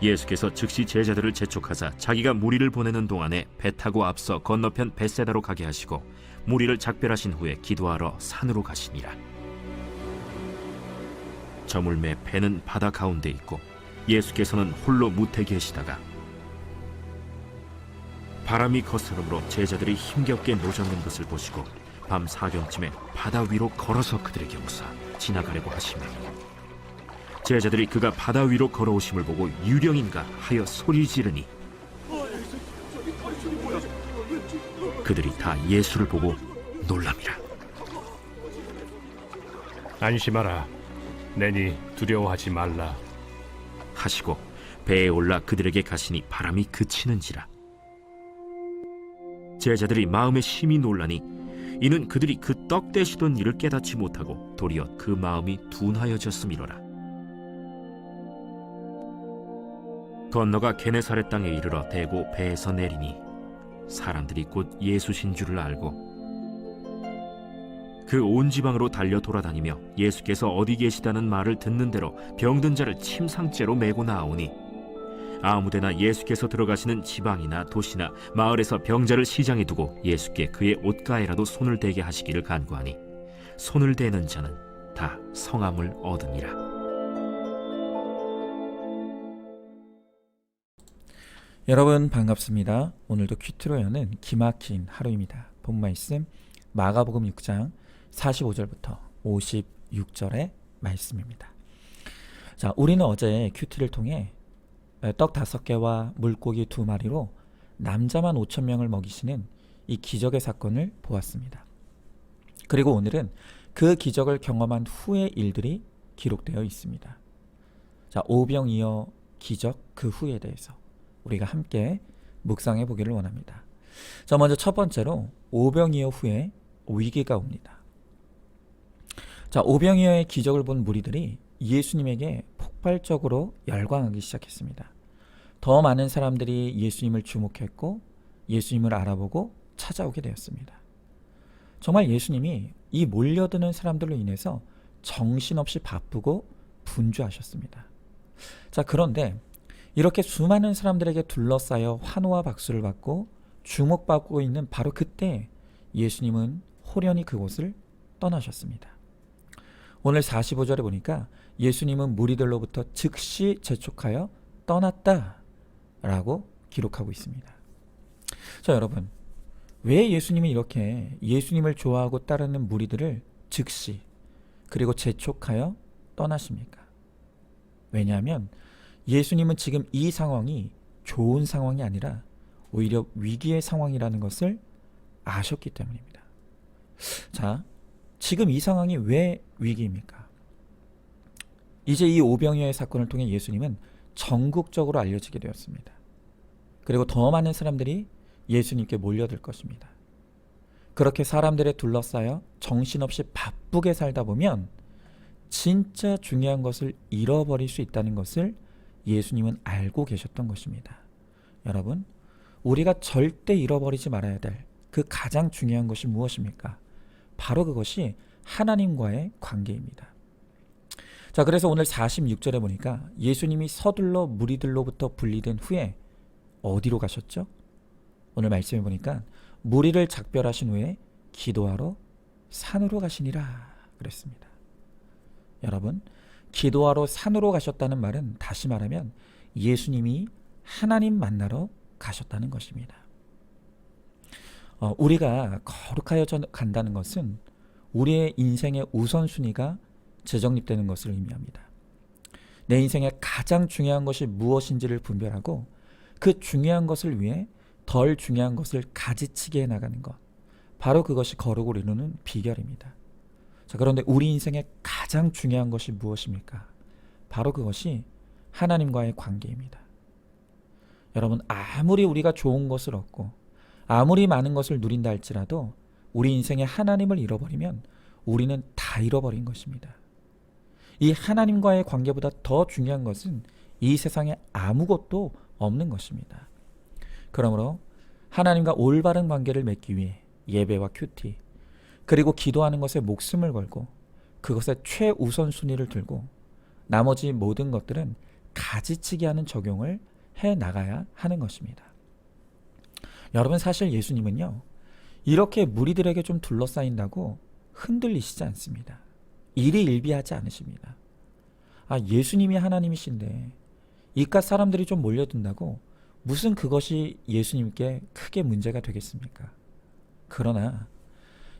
예수께서 즉시 제자들을 재촉하사 자기가 무리를 보내는 동안에 배 타고 앞서 건너편 벳세다로 가게 하시고 무리를 작별하신 후에 기도하러 산으로 가시니라. 저물매 배는 바다 가운데 있고 예수께서는 홀로 무태 계시다가 바람이 거스름으로 제자들이 힘겹게 노젓는 것을 보시고 밤 사경쯤에 바다 위로 걸어서 그들에게 오사 지나가려고 하시며 제자들이 그가 바다 위로 걸어오심을 보고 유령인가 하여 소리 지르니 그들이 다 예수를 보고 놀랍니다. 안심하라. 내니 두려워하지 말라 하시고 배에 올라 그들에게 가시니 바람이 그치는지라. 제자들이 마음에 심히 놀라니 이는 그들이 그 떡 되시던 일을 깨닫지 못하고 도리어 그 마음이 둔하여졌음이로라. 건너가 게네사렛 땅에 이르러 대고 배에서 내리니 사람들이 곧 예수신 줄을 알고 그 온 지방으로 달려 돌아다니며 예수께서 어디 계시다는 말을 듣는 대로 병든 자를 침상째로 메고 나오니 아무데나 예수께서 들어가시는 지방이나 도시나 마을에서 병자를 시장에 두고 예수께 그의 옷가에라도 손을 대게 하시기를 간구하니 손을 대는 자는 다 성함을 얻으니라. 여러분 반갑습니다. 오늘도 큐티로 여는 기막힌 하루입니다. 본 말씀 마가복음 6장 45절부터 56절의 말씀입니다. 자, 우리는 어제 큐티를 통해 떡 5개와 물고기 2마리로 남자만 5,000명을 먹이시는 이 기적의 사건을 보았습니다. 그리고 오늘은 그 기적을 경험한 후의 일들이 기록되어 있습니다. 자, 오병이어 기적 그 후에 대해서 우리가 함께 묵상해 보기를 원합니다. 자, 먼저 첫 번째로 오병이어 후에 위기가 옵니다. 자, 오병이어의 기적을 본 무리들이 예수님에게 폭발적으로 열광하기 시작했습니다. 더 많은 사람들이 예수님을 주목했고 예수님을 알아보고 찾아오게 되었습니다. 정말 예수님이 이 몰려드는 사람들로 인해서 정신없이 바쁘고 분주하셨습니다. 자, 그런데 이렇게 수많은 사람들에게 둘러싸여 환호와 박수를 받고 주목받고 있는 바로 그때 예수님은 호련히 그곳을 떠나셨습니다. 오늘 45절에 보니까 예수님은 무리들로부터 즉시 재촉하여 떠났다 라고 기록하고 있습니다. 자, 여러분, 왜 예수님이 이렇게 예수님을 좋아하고 따르는 무리들을 즉시 그리고 재촉하여 떠나십니까? 왜냐하면 예수님은 지금 이 상황이 좋은 상황이 아니라 오히려 위기의 상황이라는 것을 아셨기 때문입니다. 자, 지금 이 상황이 왜 위기입니까? 이제 이 오병이어의 사건을 통해 예수님은 전국적으로 알려지게 되었습니다. 그리고 더 많은 사람들이 예수님께 몰려들 것입니다. 그렇게 사람들에 둘러싸여 정신없이 바쁘게 살다 보면 진짜 중요한 것을 잃어버릴 수 있다는 것을 예수님은 알고 계셨던 것입니다. 여러분, 우리가 절대 잃어버리지 말아야 될 그 가장 중요한 것이 무엇입니까? 바로 그것이 하나님과의 관계입니다. 자, 그래서 오늘 46절에 보니까 예수님이 서둘러 무리들로부터 분리된 후에 어디로 가셨죠? 오늘 말씀해 보니까 무리를 작별하신 후에 기도하러 산으로 가시니라 그랬습니다. 여러분, 기도하러 산으로 가셨다는 말은 다시 말하면 예수님이 하나님 만나러 가셨다는 것입니다. 우리가 거룩하여 간다는 것은 우리의 인생의 우선순위가 재정립되는 것을 의미합니다. 내 인생의 가장 중요한 것이 무엇인지를 분별하고 그 중요한 것을 위해 덜 중요한 것을 가지치게 해나가는 것, 바로 그것이 거룩을 이루는 비결입니다. 자, 그런데 우리 인생의 가장 중요한 것이 무엇입니까? 바로 그것이 하나님과의 관계입니다. 여러분, 아무리 우리가 좋은 것을 얻고 아무리 많은 것을 누린다 할지라도 우리 인생에 하나님을 잃어버리면 우리는 다 잃어버린 것입니다. 이 하나님과의 관계보다 더 중요한 것은 이 세상에 아무것도 없는 것입니다. 그러므로 하나님과 올바른 관계를 맺기 위해 예배와 큐티 그리고 기도하는 것에 목숨을 걸고 그것에 최우선순위를 들고 나머지 모든 것들은 가지치기 하는 적용을 해 나가야 하는 것입니다. 여러분, 사실 예수님은요, 이렇게 무리들에게 좀 둘러싸인다고 흔들리시지 않습니다. 일희일비하지 않으십니다. 예수님이 하나님이신데 이깟 사람들이 좀 몰려든다고 무슨 그것이 예수님께 크게 문제가 되겠습니까? 그러나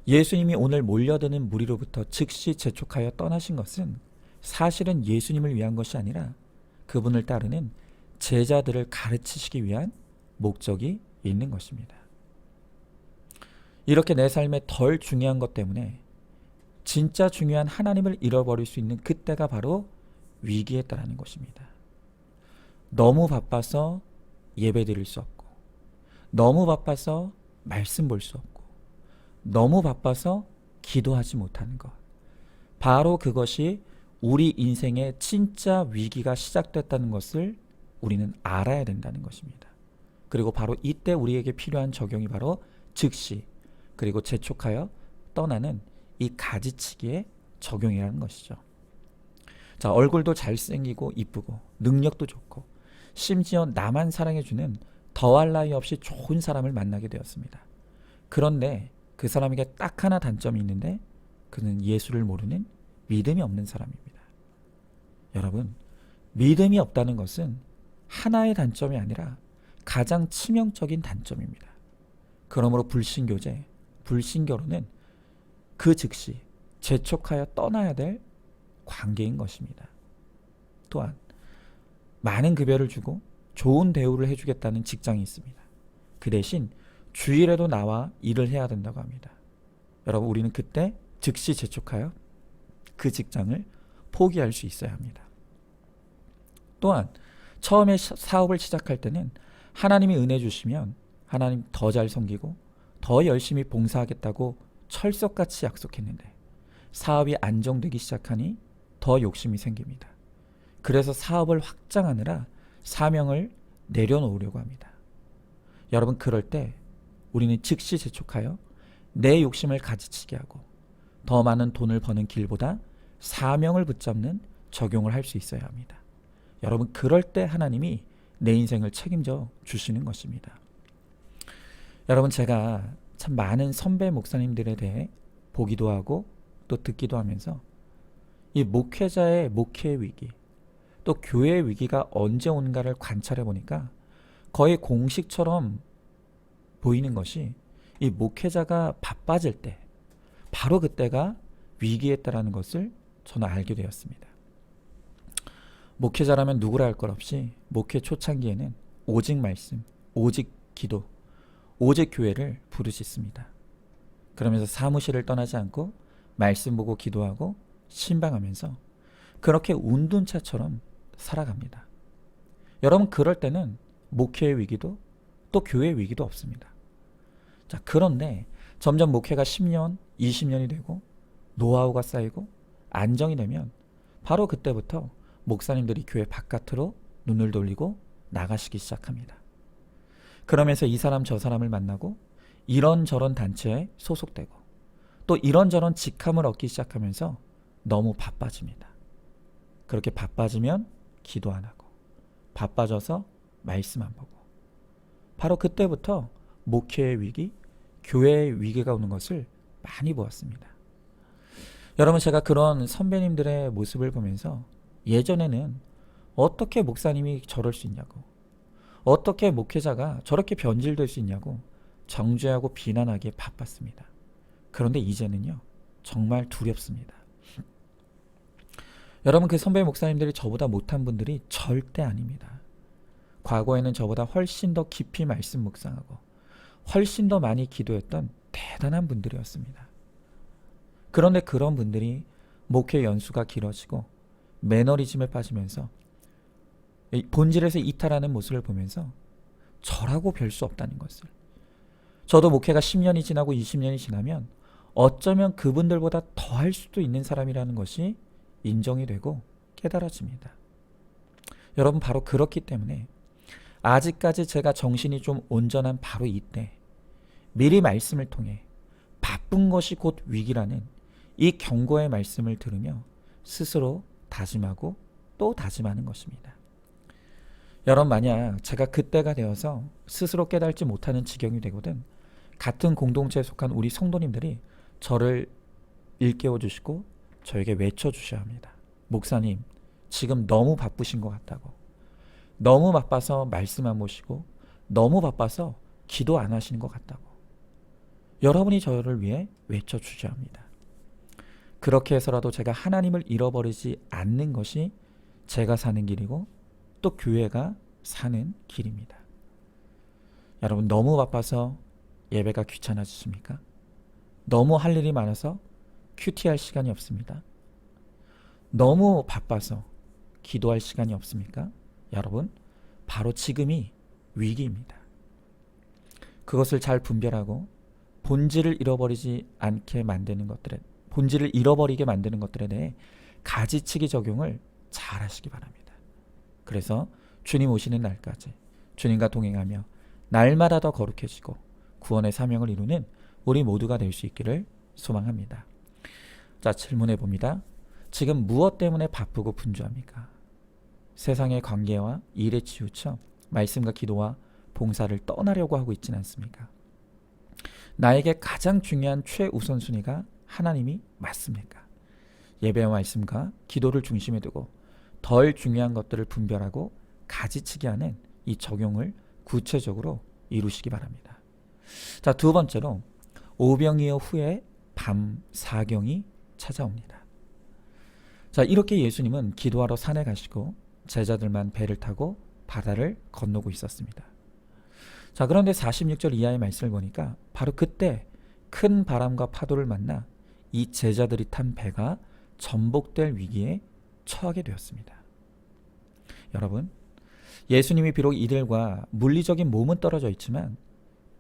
예수님이 오늘 몰려드는 무리로부터 즉시 재촉하여 떠나신 것은 사실은 예수님을 위한 것이 아니라 그분을 따르는 제자들을 가르치시기 위한 목적이 있는 것입니다. 이렇게 내 삶에 덜 중요한 것 때문에 진짜 중요한 하나님을 잃어버릴 수 있는 그때가 바로 위기에 따르는 것입니다. 너무 바빠서 예배 드릴 수 없고, 너무 바빠서 말씀 볼 수 없고, 너무 바빠서 기도하지 못하는 것, 바로 그것이 우리 인생의 진짜 위기가 시작됐다는 것을 우리는 알아야 된다는 것입니다. 그리고 바로 이때 우리에게 필요한 적용이 바로 즉시 그리고 재촉하여 떠나는 이 가지치기의 적용이라는 것이죠. 자, 얼굴도 잘생기고 이쁘고 능력도 좋고 심지어 나만 사랑해주는 더할 나위 없이 좋은 사람을 만나게 되었습니다. 그런데 그 사람에게 딱 하나 단점이 있는데 그는 예수를 모르는 믿음이 없는 사람입니다. 여러분, 믿음이 없다는 것은 하나의 단점이 아니라 가장 치명적인 단점입니다. 그러므로 불신교제, 불신교로는 그 즉시 재촉하여 떠나야 될 관계인 것입니다. 또한 많은 급여를 주고 좋은 대우를 해주겠다는 직장이 있습니다. 그 대신 주일에도 나와 일을 해야 된다고 합니다. 여러분, 우리는 그때 즉시 재촉하여 그 직장을 포기할 수 있어야 합니다. 또한 처음에 사업을 시작할 때는 하나님이 은혜 주시면 하나님 더 잘 섬기고 더 열심히 봉사하겠다고 철석같이 약속했는데 사업이 안정되기 시작하니 더 욕심이 생깁니다. 그래서 사업을 확장하느라 사명을 내려놓으려고 합니다. 여러분, 그럴 때 우리는 즉시 재촉하여 내 욕심을 가지치게 하고 더 많은 돈을 버는 길보다 사명을 붙잡는 적용을 할 수 있어야 합니다. 여러분, 그럴 때 하나님이 내 인생을 책임져 주시는 것입니다. 여러분, 제가 참 많은 선배 목사님들에 대해 보기도 하고 또 듣기도 하면서 이 목회자의 목회 위기, 또 교회의 위기가 언제 오는가를 관찰해 보니까 거의 공식처럼 보이는 것이 이 목회자가 바빠질 때, 바로 그때가 위기에 있다라는 것을 저는 알게 되었습니다. 목회자라면 누구라 할 것 없이 목회 초창기에는 오직 말씀, 오직 기도, 오직 교회를 부르짖습니다. 그러면서 사무실을 떠나지 않고 말씀 보고 기도하고 신방하면서 그렇게 운둔차처럼 살아갑니다. 여러분, 그럴 때는 목회의 위기도 또 교회의 위기도 없습니다. 자, 그런데 점점 목회가 10년, 20년이 되고 노하우가 쌓이고 안정이 되면 바로 그때부터 목사님들이 교회 바깥으로 눈을 돌리고 나가시기 시작합니다. 그러면서 이 사람 저 사람을 만나고 이런저런 단체에 소속되고 또 이런저런 직함을 얻기 시작하면서 너무 바빠집니다. 그렇게 바빠지면 기도 안 하고 바빠져서 말씀 안 보고 바로 그때부터 목회의 위기, 교회의 위기가 오는 것을 많이 보았습니다. 여러분, 제가 그런 선배님들의 모습을 보면서 예전에는 어떻게 목사님이 저럴 수 있냐고, 어떻게 목회자가 저렇게 변질될 수 있냐고 정죄하고 비난하기에 바빴습니다. 그런데 이제는요, 정말 두렵습니다. 여러분, 그 선배 목사님들이 저보다 못한 분들이 절대 아닙니다. 과거에는 저보다 훨씬 더 깊이 말씀 묵상하고 훨씬 더 많이 기도했던 대단한 분들이었습니다. 그런데 그런 분들이 목회 연수가 길어지고 매너리즘에 빠지면서 본질에서 이탈하는 모습을 보면서 저라고 별 수 없다는 것을, 저도 목회가 10년이 지나고 20년이 지나면 어쩌면 그분들보다 더 할 수도 있는 사람이라는 것이 인정이 되고 깨달아집니다. 여러분, 바로 그렇기 때문에 아직까지 제가 정신이 좀 온전한 바로 이때 미리 말씀을 통해 바쁜 것이 곧 위기라는 이 경고의 말씀을 들으며 스스로 다짐하고 또 다짐하는 것입니다. 여러분, 만약 제가 그때가 되어서 스스로 깨달지 못하는 지경이 되거든 같은 공동체에 속한 우리 성도님들이 저를 일깨워 주시고 저에게 외쳐 주셔야 합니다. 목사님, 지금 너무 바쁘신 것 같다고. 너무 바빠서 말씀 안 보시고 너무 바빠서 기도 안 하시는 것 같다고. 여러분이 저를 위해 외쳐 주셔야 합니다. 그렇게 해서라도 제가 하나님을 잃어버리지 않는 것이 제가 사는 길이고 또 교회가 사는 길입니다. 여러분, 너무 바빠서 예배가 귀찮아지십니까? 너무 할 일이 많아서 큐티할 시간이 없습니다. 너무 바빠서 기도할 시간이 없습니까? 여러분, 바로 지금이 위기입니다. 그것을 잘 분별하고 본질을 잃어버리게 만드는 것들에 대해 가지치기 적용을 잘 하시기 바랍니다. 그래서 주님 오시는 날까지 주님과 동행하며 날마다 더 거룩해지고 구원의 사명을 이루는 우리 모두가 될 수 있기를 소망합니다. 자, 질문해 봅니다. 지금 무엇 때문에 바쁘고 분주합니까? 세상의 관계와 일에 치우쳐 말씀과 기도와 봉사를 떠나려고 하고 있지는 않습니까? 나에게 가장 중요한 최우선순위가 하나님이 맞습니까? 예배와 말씀과 기도를 중심에 두고 덜 중요한 것들을 분별하고 가지치기 하는 이 적용을 구체적으로 이루시기 바랍니다. 자, 두 번째로 오병이어 후에 밤 사경이 찾아옵니다. 자, 이렇게 예수님은 기도하러 산에 가시고 제자들만 배를 타고 바다를 건너고 있었습니다. 자, 그런데 46절 이하의 말씀을 보니까 바로 그때 큰 바람과 파도를 만나 이 제자들이 탄 배가 전복될 위기에 처하게 되었습니다. 여러분, 예수님이 비록 이들과 물리적인 몸은 떨어져 있지만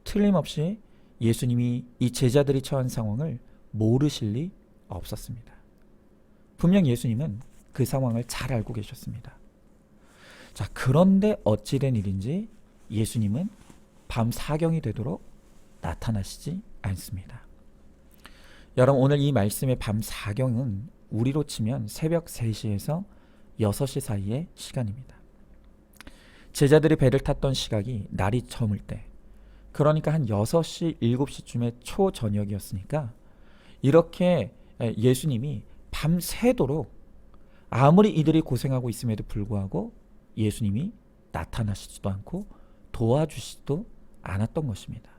틀림없이 예수님이 이 제자들이 처한 상황을 모르실 리 없었습니다. 분명 예수님은 그 상황을 잘 알고 계셨습니다. 자, 그런데 어찌된 일인지 예수님은 밤 사경이 되도록 나타나시지 않습니다. 여러분, 오늘 이 말씀의 밤 사경은 우리로 치면 새벽 3시에서 6시 사이의 시간입니다. 제자들이 배를 탔던 시각이 날이 저물 때, 그러니까 한 6시, 7시쯤의 초저녁이었으니까 이렇게 예수님이 밤새도록 아무리 이들이 고생하고 있음에도 불구하고 예수님이 나타나시지도 않고 도와주시지도 않았던 것입니다.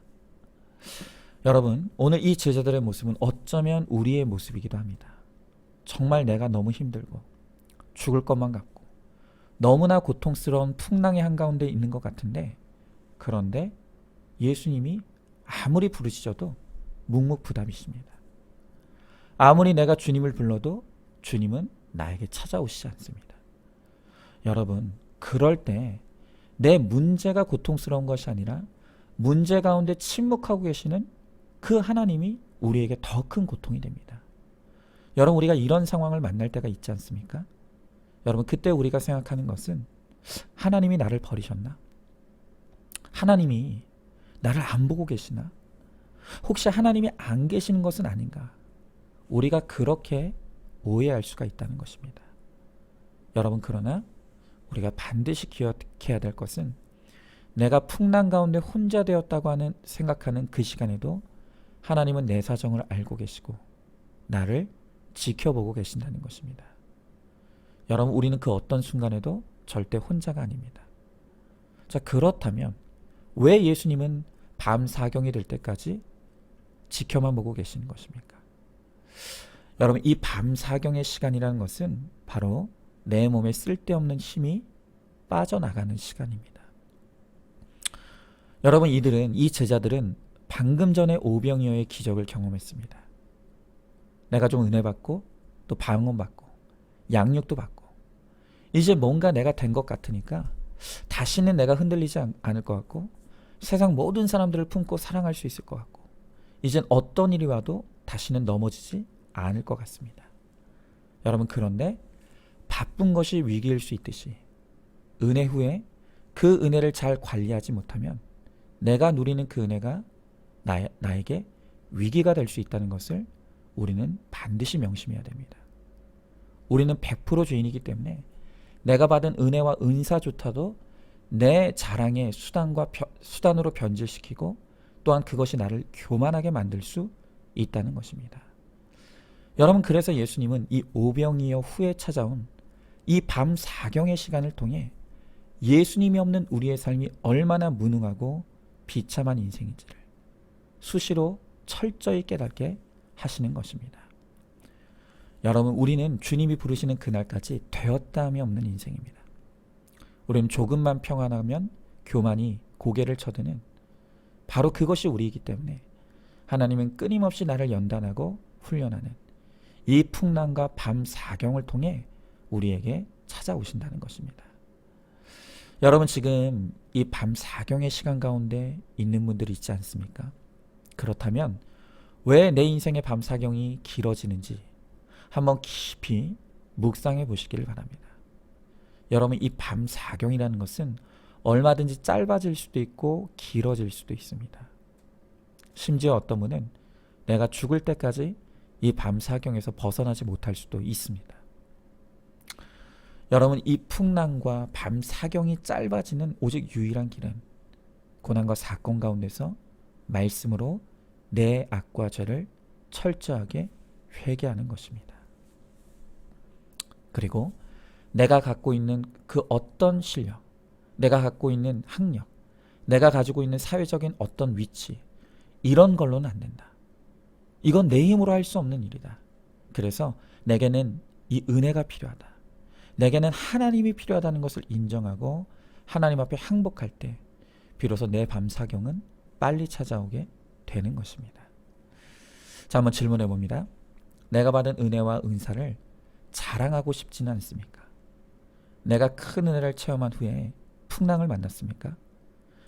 여러분, 오늘 이 제자들의 모습은 어쩌면 우리의 모습이기도 합니다. 정말 내가 너무 힘들고 죽을 것만 같고 너무나 고통스러운 풍랑의 한가운데 있는 것 같은데, 그런데 예수님이 아무리 부르시셔도 묵묵부답이십니다. 아무리 내가 주님을 불러도 주님은 나에게 찾아오시지 않습니다. 여러분, 그럴 때 내 문제가 고통스러운 것이 아니라 문제 가운데 침묵하고 계시는 그 하나님이 우리에게 더 큰 고통이 됩니다. 여러분, 우리가 이런 상황을 만날 때가 있지 않습니까? 여러분, 그때 우리가 생각하는 것은 하나님이 나를 버리셨나? 하나님이 나를 안 보고 계시나? 혹시 하나님이 안 계시는 것은 아닌가? 우리가 그렇게 오해할 수가 있다는 것입니다. 여러분, 그러나 우리가 반드시 기억해야 될 것은 내가 풍랑 가운데 혼자 되었다고 생각하는 그 시간에도 하나님은 내 사정을 알고 계시고 나를 지켜보고 계신다는 것입니다. 여러분, 우리는 그 어떤 순간에도 절대 혼자가 아닙니다. 자, 그렇다면 왜 예수님은 밤 사경이 될 때까지 지켜만 보고 계시는 것입니까? 여러분, 이 밤 사경의 시간이라는 것은 바로 내 몸에 쓸데없는 힘이 빠져나가는 시간입니다. 여러분, 이 제자들은 방금 전에 오병이어의 기적을 경험했습니다. 내가 좀 은혜 받고 또 방언받고 양육도 받고 이제 뭔가 내가 된 것 같으니까 다시는 내가 흔들리지 않을 것 같고 세상 모든 사람들을 품고 사랑할 수 있을 것 같고 이젠 어떤 일이 와도 다시는 넘어지지 않을 것 같습니다. 여러분, 그런데 바쁜 것이 위기일 수 있듯이 은혜 후에 그 은혜를 잘 관리하지 못하면 내가 누리는 그 은혜가 나에게 위기가 될 수 있다는 것을 우리는 반드시 명심해야 됩니다. 우리는 100% 죄인이기 때문에 내가 받은 은혜와 은사조차도 내 자랑의 수단으로 변질시키고 또한 그것이 나를 교만하게 만들 수 있다는 것입니다. 여러분, 그래서 예수님은 이 오병이어 후에 찾아온 이 밤 사경의 시간을 통해 예수님이 없는 우리의 삶이 얼마나 무능하고 비참한 인생인지를 수시로 철저히 깨닫게 하시는 것입니다. 여러분, 우리는 주님이 부르시는 그날까지 되었다함이 없는 인생입니다. 우리는 조금만 평안하면 교만이 고개를 쳐드는 바로 그것이 우리이기 때문에 하나님은 끊임없이 나를 연단하고 훈련하는 이 풍랑과 밤 사경을 통해 우리에게 찾아오신다는 것입니다. 여러분, 지금 이 밤 사경의 시간 가운데 있는 분들이 있지 않습니까? 그렇다면 왜 내 인생의 밤 사경이 길어지는지 한번 깊이 묵상해 보시기를 바랍니다. 여러분, 이 밤 사경이라는 것은 얼마든지 짧아질 수도 있고 길어질 수도 있습니다. 심지어 어떤 분은 내가 죽을 때까지 이 밤 사경에서 벗어나지 못할 수도 있습니다. 여러분, 이 풍랑과 밤 사경이 짧아지는 오직 유일한 길은 고난과 사건 가운데서 말씀으로 내 악과 죄를 철저하게 회개하는 것입니다. 그리고 내가 갖고 있는 그 어떤 실력, 내가 갖고 있는 학력, 내가 가지고 있는 사회적인 어떤 위치, 이런 걸로는 안 된다. 이건 내 힘으로 할 수 없는 일이다. 그래서 내게는 이 은혜가 필요하다. 내게는 하나님이 필요하다는 것을 인정하고 하나님 앞에 항복할 때 비로소 내 밤 사경은 빨리 찾아오게 되는 것입니다. 자, 한번 질문해 봅니다. 내가 받은 은혜와 은사를 자랑하고 싶지는 않습니까? 내가 큰 은혜를 체험한 후에 풍랑을 만났습니까?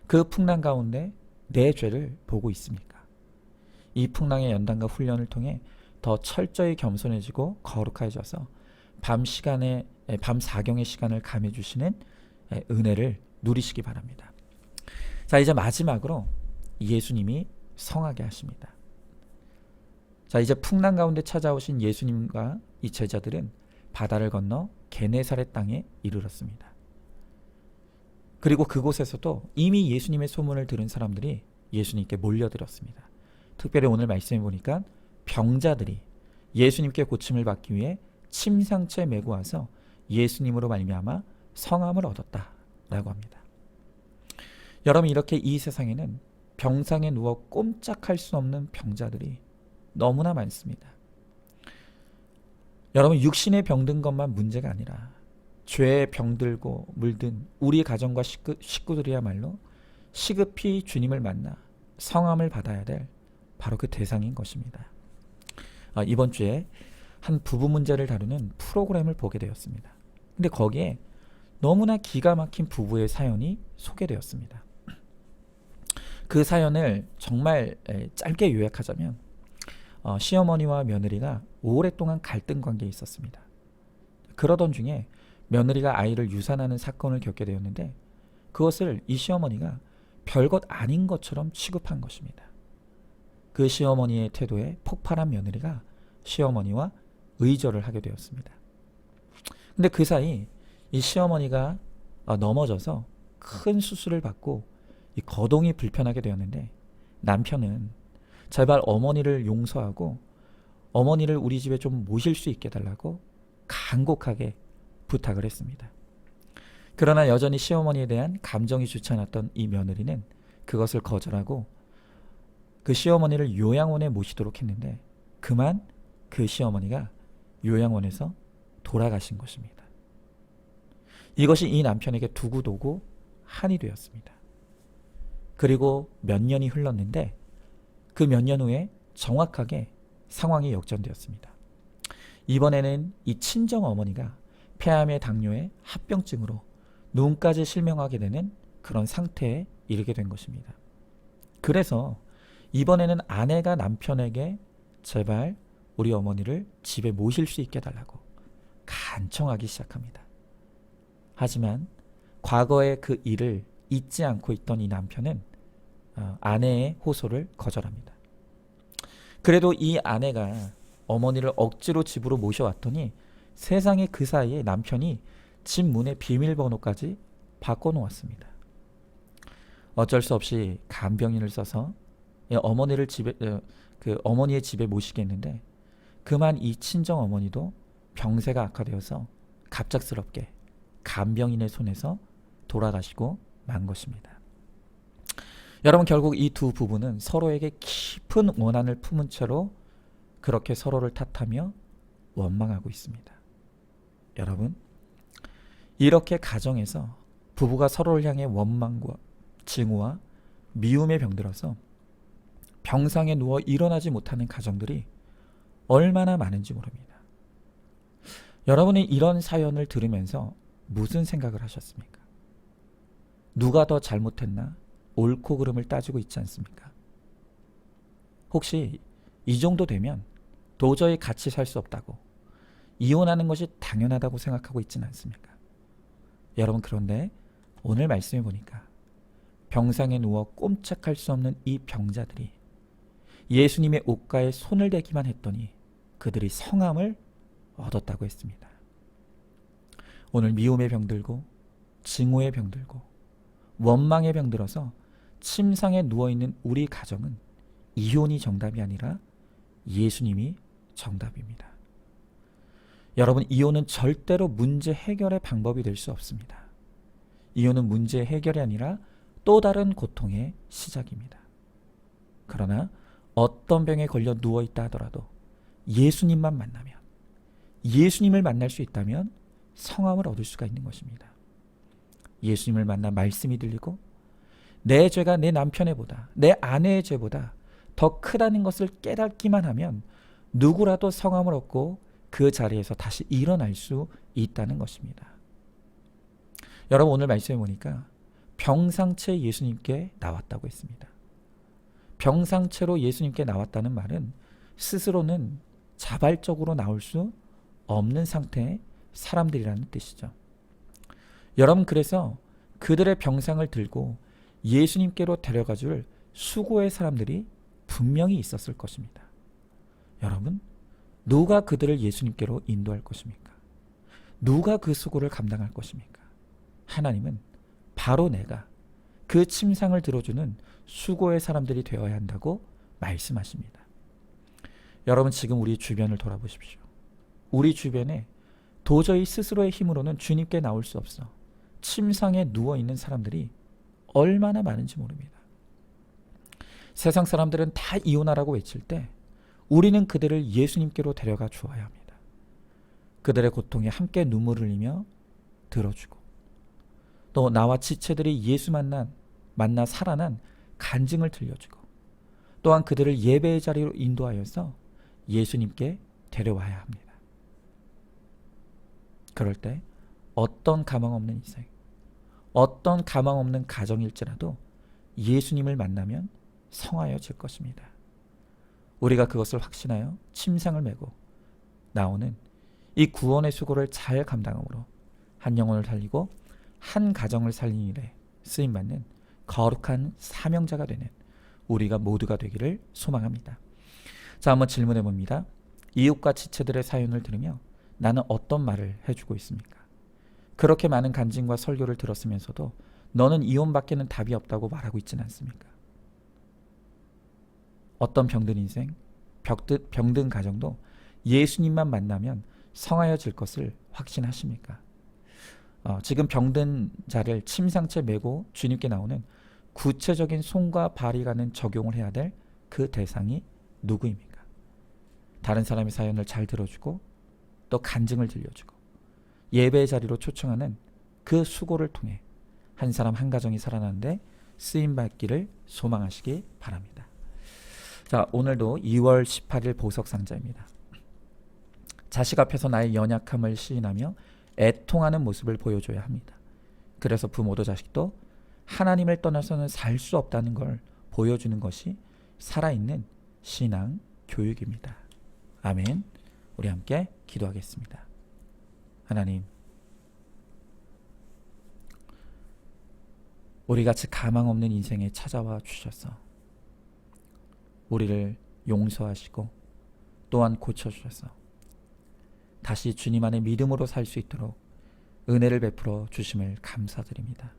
그 풍랑 가운데 내 죄를 보고 있습니까? 이 풍랑의 연단과 훈련을 통해 더 철저히 겸손해지고 거룩해져서 밤 사경의 시간을 감해 주시는 은혜를 누리시기 바랍니다. 자, 이제 마지막으로 예수님이 성하게 하십니다. 자, 이제 풍랑 가운데 찾아오신 예수님과 이 제자들은 바다를 건너 게네사렛 땅에 이르렀습니다. 그리고 그곳에서도 이미 예수님의 소문을 들은 사람들이 예수님께 몰려들었습니다. 특별히 오늘 말씀해 보니까 병자들이 예수님께 고침을 받기 위해 침상채 메고 와서 예수님으로 말미암아 성함을 얻었다라고 합니다. 여러분, 이렇게 이 세상에는 병상에 누워 꼼짝할 수 없는 병자들이 너무나 많습니다. 여러분, 육신의 병든 것만 문제가 아니라 죄에 병들고 물든 우리 가정과 식구들이야말로 시급히 주님을 만나 성함을 받아야 될 바로 그 대상인 것입니다. 이번 주에 한 부부 문제를 다루는 프로그램을 보게 되었습니다. 근데 거기에 너무나 기가 막힌 부부의 사연이 소개되었습니다. 그 사연을 정말 짧게 요약하자면 시어머니와 며느리가 오랫동안 갈등 관계에 있었습니다. 그러던 중에 며느리가 아이를 유산하는 사건을 겪게 되었는데 그것을 이 시어머니가 별것 아닌 것처럼 취급한 것입니다. 그 시어머니의 태도에 폭발한 며느리가 시어머니와 의절을 하게 되었습니다. 근데 그 사이 이 시어머니가 넘어져서 큰 수술을 받고 이 거동이 불편하게 되었는데 남편은 제발 어머니를 용서하고 어머니를 우리 집에 좀 모실 수 있게 해달라고 간곡하게 부탁을 했습니다. 그러나 여전히 시어머니에 대한 감정이 좋지 않았던 이 며느리는 그것을 거절하고 그 시어머니를 요양원에 모시도록 했는데 그만 그 시어머니가 요양원에서 돌아가신 것입니다. 이것이 이 남편에게 두고두고 한이 되었습니다. 그리고 몇 년이 흘렀는데 그 몇 년 후에 정확하게 상황이 역전되었습니다. 이번에는 이 친정 어머니가 폐암의 당뇨에 합병증으로 눈까지 실명하게 되는 그런 상태에 이르게 된 것입니다. 그래서 이번에는 아내가 남편에게 제발 우리 어머니를 집에 모실 수 있게 해달라고 간청하기 시작합니다. 하지만 과거의 그 일을 잊지 않고 있던 이 남편은 아내의 호소를 거절합니다. 그래도 이 아내가 어머니를 억지로 집으로 모셔왔더니 세상에 그 사이에 남편이 집 문의 비밀번호까지 바꿔놓았습니다. 어쩔 수 없이 간병인을 써서 어머니의 집에 모시게 했는데, 그만 이 친정 어머니도 병세가 악화되어서 갑작스럽게 간병인의 손에서 돌아가시고 만 것입니다. 여러분, 결국 이 두 부부는 서로에게 깊은 원한을 품은 채로 그렇게 서로를 탓하며 원망하고 있습니다. 여러분, 이렇게 가정에서 부부가 서로를 향해 원망과 증오와 미움에 병들어서 병상에 누워 일어나지 못하는 가정들이 얼마나 많은지 모릅니다. 여러분이 이런 사연을 들으면서 무슨 생각을 하셨습니까? 누가 더 잘못했나 옳고 그름을 따지고 있지 않습니까? 혹시 이 정도 되면 도저히 같이 살 수 없다고, 이혼하는 것이 당연하다고 생각하고 있지는 않습니까? 여러분, 그런데 오늘 말씀해 보니까 병상에 누워 꼼짝할 수 없는 이 병자들이 예수님의 옷가에 손을 대기만 했더니 그들이 성함을 얻었다고 했습니다. 오늘 미움에 병들고 증오에 병들고 원망에 병들어서 침상에 누워있는 우리 가정은 이혼이 정답이 아니라 예수님이 정답입니다. 여러분, 이혼은 절대로 문제 해결의 방법이 될 수 없습니다. 이혼은 문제 해결이 아니라 또 다른 고통의 시작입니다. 그러나 어떤 병에 걸려 누워있다 하더라도 예수님만 만나면, 예수님을 만날 수 있다면 성함을 얻을 수가 있는 것입니다. 예수님을 만나 말씀이 들리고 내 죄가 내 남편의 보다, 내 아내의 죄보다 더 크다는 것을 깨닫기만 하면 누구라도 성함을 얻고 그 자리에서 다시 일어날 수 있다는 것입니다. 여러분, 오늘 말씀해 보니까 병상채 예수님께 나왔다고 했습니다. 병상채로 예수님께 나왔다는 말은 스스로는 자발적으로 나올 수 없는 상태의 사람들이라는 뜻이죠. 여러분, 그래서 그들의 병상을 들고 예수님께로 데려가 줄 수고의 사람들이 분명히 있었을 것입니다. 여러분, 누가 그들을 예수님께로 인도할 것입니까? 누가 그 수고를 감당할 것입니까? 하나님은 바로 내가 그 침상을 들어주는 수고의 사람들이 되어야 한다고 말씀하십니다. 여러분, 지금 우리 주변을 돌아보십시오. 우리 주변에 도저히 스스로의 힘으로는 주님께 나올 수 없어 침상에 누워있는 사람들이 얼마나 많은지 모릅니다. 세상 사람들은 다 이혼하라고 외칠 때 우리는 그들을 예수님께로 데려가 주어야 합니다. 그들의 고통에 함께 눈물을 흘리며 들어주고, 또 나와 지체들이 예수 만나 살아난 간증을 들려주고, 또한 그들을 예배의 자리로 인도하여서 예수님께 데려와야 합니다. 그럴 때 어떤 가망 없는 인생, 어떤 가망 없는 가정일지라도 예수님을 만나면 성하여질 것입니다. 우리가 그것을 확신하여 침상을 메고 나오는 이 구원의 수고를 잘 감당함으로 한 영혼을 살리고 한 가정을 살리는 일에 쓰임받는 거룩한 사명자가 되는 우리가 모두가 되기를 소망합니다. 자, 한번 질문해 봅니다. 이웃과 지체들의 사연을 들으며 나는 어떤 말을 해주고 있습니까? 그렇게 많은 간증과 설교를 들었으면서도 너는 이혼밖에는 답이 없다고 말하고 있지는 않습니까? 어떤 병든 인생, 병든 가정도 예수님만 만나면 성하여질 것을 확신하십니까? 지금 병든 자를 침상채 메고 주님께 나오는 구체적인 손과 발이 가는 적용을 해야 될 그 대상이 누구입니까? 다른 사람의 사연을 잘 들어주고 또 간증을 들려주고 예배의 자리로 초청하는 그 수고를 통해 한 사람 한 가정이 살아나는데 쓰임받기를 소망하시기 바랍니다. 자, 오늘도 2월 18일 보석상자입니다. 자식 앞에서 나의 연약함을 시인하며 애통하는 모습을 보여줘야 합니다. 그래서 부모도 자식도 하나님을 떠나서는 살 수 없다는 걸 보여주는 것이 살아있는 신앙 교육입니다. 아멘. 우리 함께 기도하겠습니다. 하나님, 우리같이 가망 없는 인생에 찾아와 주셔서 우리를 용서하시고 또한 고쳐주셔서 다시 주님 안에 믿음으로 살 수 있도록 은혜를 베풀어 주심을 감사드립니다.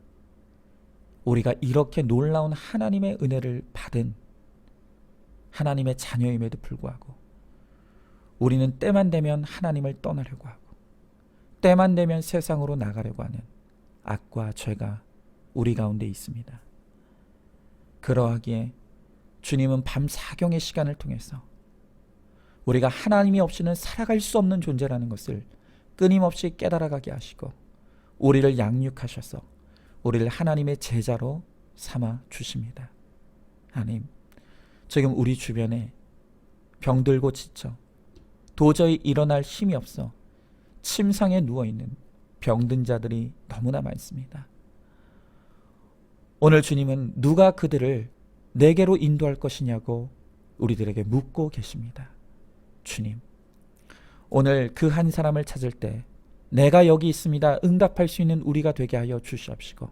우리가 이렇게 놀라운 하나님의 은혜를 받은 하나님의 자녀임에도 불구하고 우리는 때만 되면 하나님을 떠나려고 하고 때만 되면 세상으로 나가려고 하는 악과 죄가 우리 가운데 있습니다. 그러하기에 주님은 밤 사경의 시간을 통해서 우리가 하나님이 없이는 살아갈 수 없는 존재라는 것을 끊임없이 깨달아가게 하시고 우리를 양육하셔서 우리를 하나님의 제자로 삼아 주십니다. 하나님, 지금 우리 주변에 병들고 지쳐 도저히 일어날 힘이 없어 침상에 누워있는 병든 자들이 너무나 많습니다. 오늘 주님은 누가 그들을 내게로 인도할 것이냐고 우리들에게 묻고 계십니다. 주님, 오늘 그 한 사람을 찾을 때 내가 여기 있습니다 응답할 수 있는 우리가 되게 하여 주시옵시고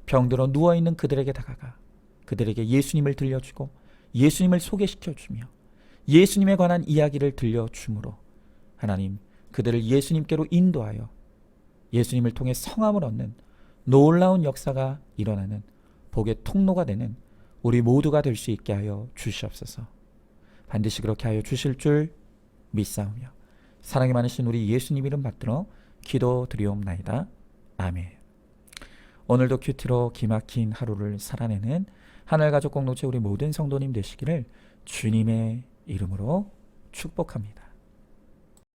병들어 누워있는 그들에게 다가가 그들에게 예수님을 들려주고 예수님을 소개시켜주며 예수님에 관한 이야기를 들려주므로 하나님, 그들을 예수님께로 인도하여 예수님을 통해 성함을 얻는 놀라운 역사가 일어나는 복의 통로가 되는 우리 모두가 될 수 있게 하여 주시옵소서. 반드시 그렇게 하여 주실 줄 믿사오며 사랑이 많으신 우리 예수님 이름 받들어 기도드리옵나이다. 아멘. 오늘도 큐티로 기막힌 하루를 살아내는 하늘가족 공동체 우리 모든 성도님 되시기를 주님의 이름으로 축복합니다.